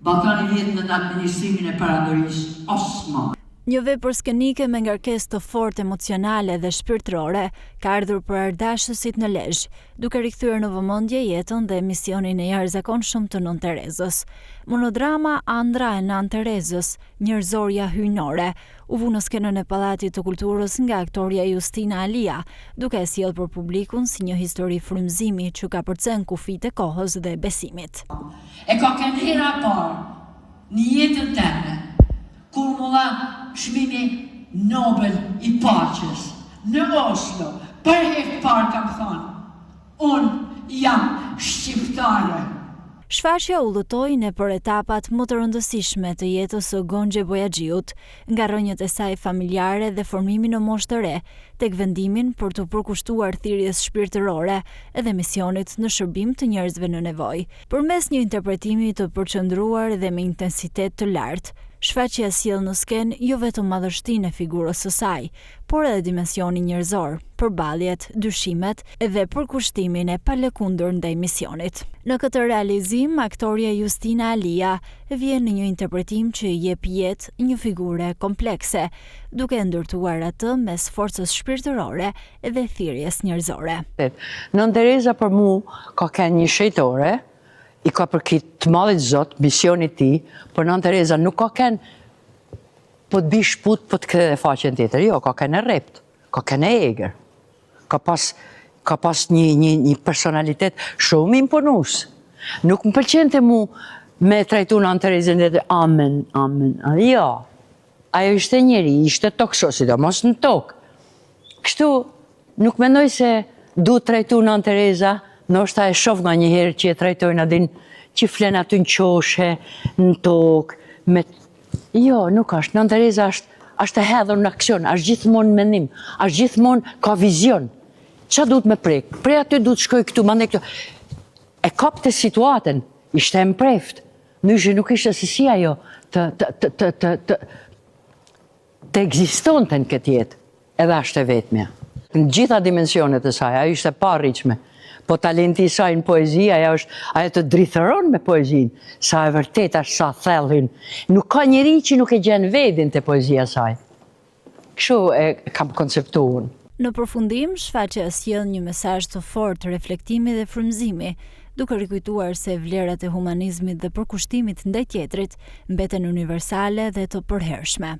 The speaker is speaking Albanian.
Ballkani vjet në administrimin e Perandorisë Osmane. Një vepër skenike me ngarkesë të fortë emocionale dhe shpirtërore ka ardhur për ardashësit në Lezhë, duke rikthyer në vëmendje jetën dhe misionin e jashtëzakonshëm të Nën Terezës. Monodrama Andra e Nën Terezës, njerëzorja hyjnore, u vu në skenën e Pallatit të Kulturës nga aktoreja Justina Alia, duke e sjellë për publikun si një histori frymëzimi që ka përcen kufijtë e kohës dhe besimit. E ka kënë hera parë në jetën teme, kur mulla çmimi Nobel i paqes në Oslo, për herë parë kam thënë, unë jam shqiptare. Shfaqja u udhëtoi nëpër etapat më të rëndësishme të jetës së Gonxhe Bojaxhiut, nga rrënjët e saj familjare dhe formimi në moshë të re, tek vendimin për të përkushtuar thirrjes shpirtërore edhe misionit në shërbim të njerëzve në nevojë. Përmes një interpretimi të përqendruar dhe me intensitet të lartë, shfaqja sjell në skenë jo vetëm madhështinë e figurës së saj, por edhe dimensionin njerëzor, përballjet, dyshimet dhe përkushtimin e palëkundur ndaj misionit. Në këtë realizim, aktoreja Justina Alia vjen në një interpretim që i jep jetë një figure komplekse, duke ndërtuar atë mes forcës shpirtërore dhe thirrjes njerëzore. Nën Tereza për mua ka qenë një shejtore, i ka përkit të madhit Zot, misionit ti, për Nën Tereza nuk ka qenë po të bi shput, po të kthej faqen tjetër, jo, ka qenë rept, ka qenë eger, ka pas një personalitet shumë imponues. Nuk më pëlqente mu me trajtu Nën Terezën dhe amen, jo, ajo ishte njeri, ishte tokso, sidomos në tokë. Kështu, nuk mendoj se du trajtu Nën Tereza, ndoshta e shoh nga një herë që e trajtojnë adin që flen aty në qoshe, në tokë, me... Jo, nuk është. Nën Tereza është e hedhur në aksion, është gjithmonë mendim, është gjithmonë ka vizion. Qa duhet me prek? Prej aty duhet shkoj këtu, mande këtu. E kapte situatën, ishte e mpreft. Nyshe nuk ishte se si ajo të ekzistonte në këtë jetë, edhe është e vetmja. Në gjitha dimensionet e saj, ajo ishte parriqme. Po talenti i saj në poezi, ajo të drithëron me poezin, sa e vërtet është sa thellin. Nuk ka njeri që nuk e gjen vedin të poezia saj. Kështu e kam konceptuar. Në përfundim, shfaqja sjell një mesazh të fortë reflektimi dhe frymëzimi, duke rikujtuar se vlerat e humanizmit dhe përkushtimit ndaj tjetrit mbeten universale dhe të përhershme.